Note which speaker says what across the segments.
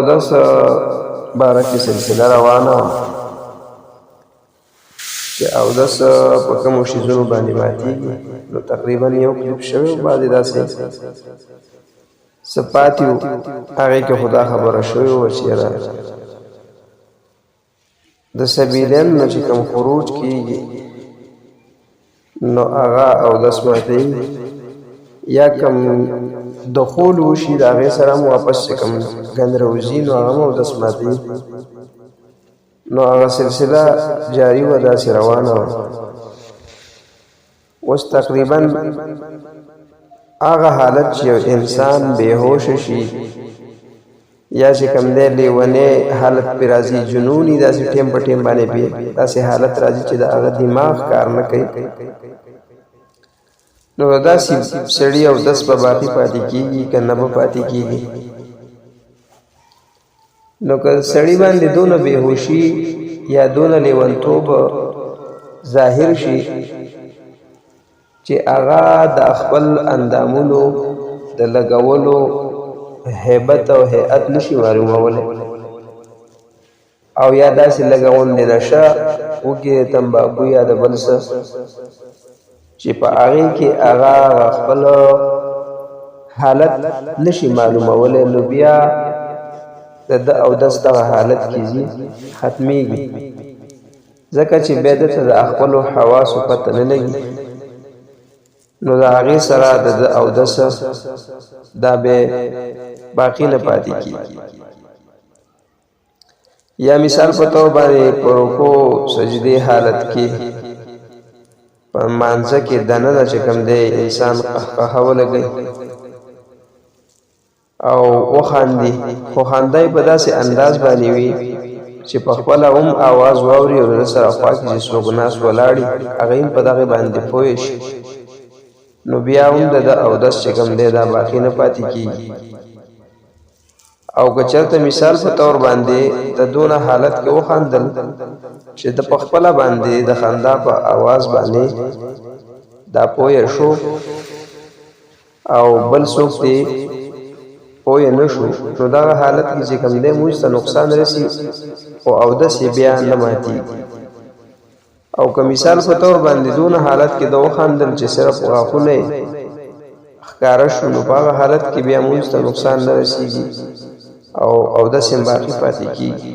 Speaker 1: اودس بارکه سلسله روانه چې اودس په کومو شیزونو باندې ماتېږي. نو تقریبا یو کلیپ شوی و، بعضې داسې څه پاتې و هغې کې خو دا خبره شوې وه چې یاره د سبیلین نه چې کوم خروج کېږي نو هغه اودس ماتوي، یا کوم دخول وشي د هغې سره هم واپس چې کوم ګند روځي نو هغه هم اودس ماتوي. نو هغه سلسله جاری وه، داسې روانه وه. اوس تقریبا هغه حالت چې یو انسان بېهوشه شي یا چې کوم دی لیونی حالت پرې راځي، جنوني داسې ټیم په ټیم باندې داسې حالت راځي چې د هغه دماغ کار نه کوي، نو داسې سړي اودس به باقي پاتې کېږي که نه به پاتې کېږي. نو که سړي باندې دونه بېهوشي یا دونه لیونتوب ظاهر شي چې هغه د خپل اندامونو د لګولو هیبت او هیئت نشي معلومولی، او یا داسې لګون د نشه وکړي تمباکو یا د بل څه چې په هغې کې هغه خپل حالت نشي معلومولی، نو بیا د ده اودس دغه حالت کې ځي، ختمیږي، ځکه چې بیا دته د خپلو حواسو پته نه لګي. نو د هغې سره د ده اودس دا به باقي نه پاتې کېږي. یا مثال په طور باندې په رکوع سجدې حالت کې په مانځه کې دننه چې کوم دی انسان قهقهه ولګوي او وخاندي، خو خندا یې په داسې انداز باندې وي چې په خپله هم اواز واوري او د سره خوا کې چې څوک ناست ولاړي هغه هم په دغې باندې پوه شي، نو بیا هم د ده اودس چې کوم دی دا باقي نه پاتې کېږي. او که چېرته مثال په طور باندې د دونه حالت کې وخندل چې د په خپله باندې د خندا په اواز باندې دا پوه شو او بل څوک دی پوه نه شو، نو دغه حالت کې چې کوم دی موږ ته نقصان رسي خو اودس یې بیا نه ماتېږي. او که مثال په طور باندې دونه حالت کې د وخندل چې صرف غاښونه یې ښکاره شو، نو په هغه حالت کې بیا موږ ته نقصان نه رسېږي او اودس یې باقي پاتې کېږي.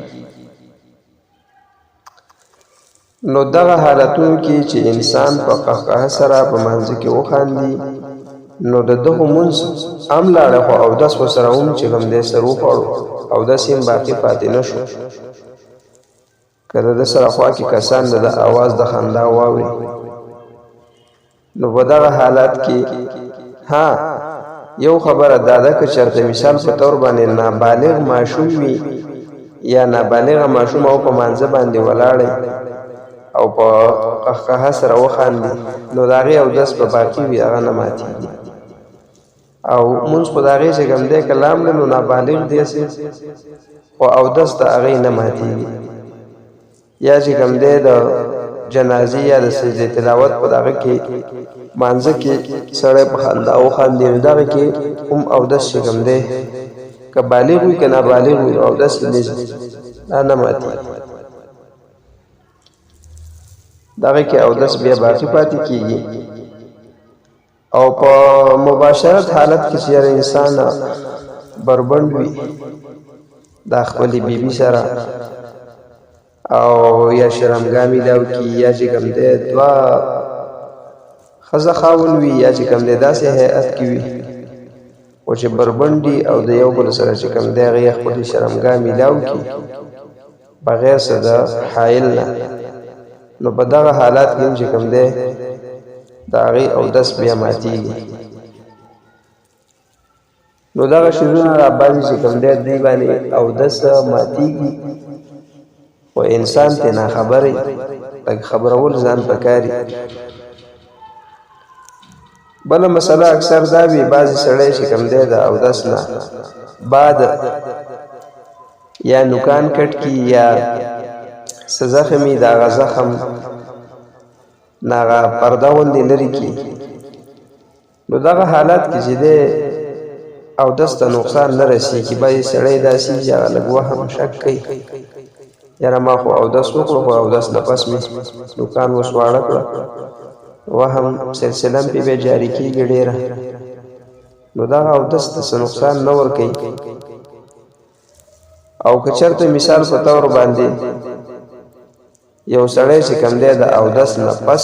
Speaker 1: نو دغه حالتونو کې چې انسان په قهقهه سره په مانځه کې وخاندي نو د دغو مونځ هم لاړه، خو اودس ورسره هم چې کوم دی سر وخوړو اودس یې باقي پاتې نه شو. که د ده سره خوا کې کسان د اواز د خندا واوري نو په دغه حالت کې ها یو خبره دا ده که چېرته مثال په طور باندې نابالغ ماشوم وي یا نابالغه ماشوم او په مانځه باندې ولاړی او په قهقهه سره وخاندي نو د هغې اودس به باقي وي، هغه نه ماتېږي. او مونځ خو د هغې چې کوم دی کلام نه نو نابالغ دی خو اودس د هغې نه ماتېږي. یا چې کوم دی د جنازې یا د سجدې تلاوت په دغه کې مانځه کې سړی په خندا وخاندي نو دغه کې هم اودس چې کوم دی که بالغ وي که نابالغ وي اودس یې نه ځي، دا نه ماتېږي. دغه کې اودس بیا باقي پاتې کېږي. او په مباشرت حالت کې چې انسان بربند وي د خپلې بیبي سره او یا شرمګاه میلاو کي یا چې کوم دی دوه ښځه خاوند وي یا چې کوم دی داسې هیئت کې وي خو چې بربند او د یو بل سره چې کوم دی هغې خپلې شرمګاه میلاو کي بغیر څه د حایل نه، نو په دغه حالات کې هم چې کوم دی د هغې اودس بیا ماتېږي. نو دغه شیزونه راباندې چې کوم دی دوی باندې اودس ماتېږي، خو انسان ترې ناخبره لږ خبرول ځان پکاري. بله مسله اکثر دا وي بعضې سړی چې کوم دی د اودس نه بعد یا نوکان کټ کي یا څه زخم وي د هغه زخم نه هغه پرده غوندې لرې کړي، نو دغه حالت کې چې دی او دسته نقصان نه رسیږي. بعضې سړی داسې چې هغه لږ وهم شک کوي یاره ما خو اودس وکړو خو اودس نه پس مې نوکان اوس واړه کړه، وهم سلسله پې بیا جاري کېږي ډېره، نو دغه اودس ته څه نقصان نه ورکوي. او که چېرته مثال په طور باندې یو سړی چې کوم دی د اودس نه پس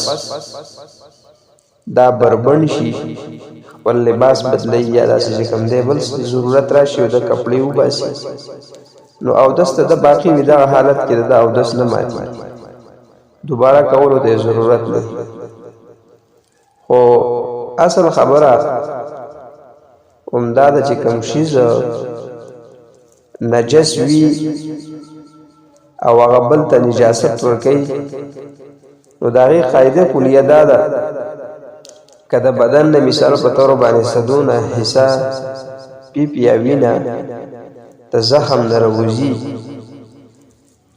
Speaker 1: دا بربند شي، خپل لباس بدلی یا داسې چې کوم دی بل ضرورت راشي او د کپړې وباسي، نو اودس ته د باقي وي دغه حالت کې د اودس نه ماتېږي، دوباره کولو ته ضرورت نه. خو اصل خبره همدا ده چې کوم شیز نجس وي او هغه بل ته نجاست ورکوي، نو د هغې قاعده کلیه دا ده که د بدن نه مثال په طور باندې صدونه حصه پیپ یا وینه د زخم نه راوځي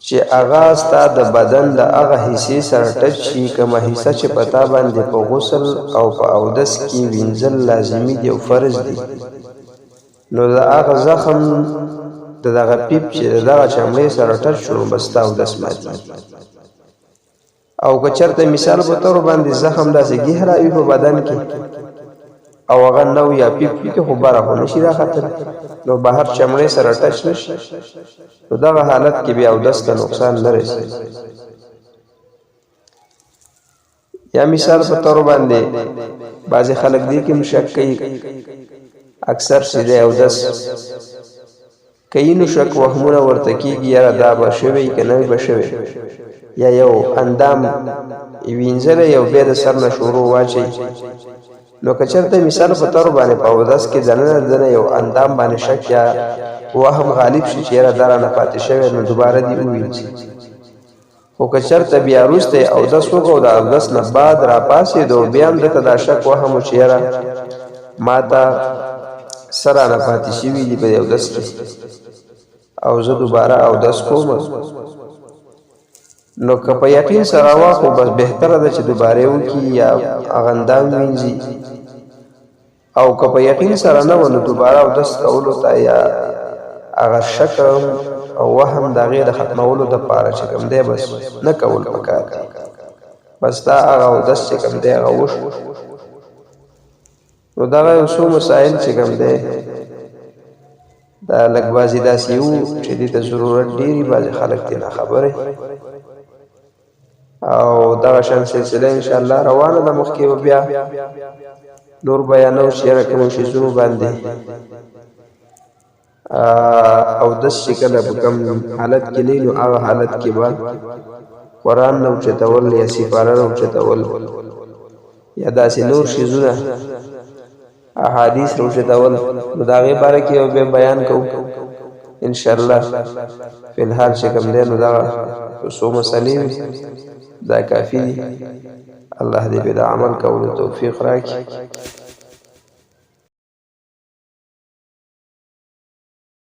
Speaker 1: چې هغه ستا د بدن د هغه حصې سره ټچ شي، کومه حصه چې په تا باندې په غسل او په اودس کې وینځل لازمي دي او فرض دي، نو د هغه زخم د دغه پیپ چې د دغه چمړې سره ټچ شو نو بس ستا اودس ماتېږي. او که چېرته مثال په طور باندې زخم داسې ګهره وي په بدن کې او هغه نو یا پیپ وي کې خو بره خو نشي راختلی، نو بهر چمړې سره ټچ نشي، نو دغه حالت کې بیا اودس ته نقصان نه رسي. یا مثال په طور باندې بعضې خلک دې کې شک کوي اکثر چې دی اودس کوي نو شک وهمونه ورته کېږي یاره دا به شوی که نه به شوی، یا یو اندام وینځلی یو بیا د سر نه شروع واچوي، نو که چېرته مثال په طور باندې په اودس کې دننه یو اندام باندې شک یا وهم غالب شي چې یاره دا رانه پاتې شوی نو دوباره دې ووینځي. خو که چېرته بیا وروسته یې اودس وکړو د اودس نه بعد راپاڅېدو بیا هم دته دا شک وهم و چې یاره ما ته څه رانه پاتې شوي دي په دې اودس کې او زه دوباره اودس کوم، نو که په یقین سره واخو بس بهتره ده چې دوباره وکړي یا هغه اندام وینځي، او که په یقین سره نه و نو دوباره اودس کولو ته یا هغه شک او وهم د هغې د ختمولو دپاره چې کوم دی بس نه کول پکار دي، بس دا هغه اودس چې کوم دی هغه وشو. نو دغه یو څو مسایل چې کوم دی دا لږ بعضې داسې وو چې دې ته ضرورت ډېري، بعضې خلک دې ناخبره او دغه شان سلسله انشاءالله روانه ده. مخکې به بیا نور بیانو چې یاره کومو شیزونو باندې اودس چې کله په کوم حالت کې نه نو هغه حالت کې به قرآن نه اوچتول یا سپاره نه اوچتول یا داسې نور شیزونه احادیث روچتول، نو د هغې باره کې یو بیا بیان کوو انشاءالله. فی الحال چې کوم دی نو دغه څو مسلې وي دا کافي دي. الله دې په د عمل کولو توفیق راکړي.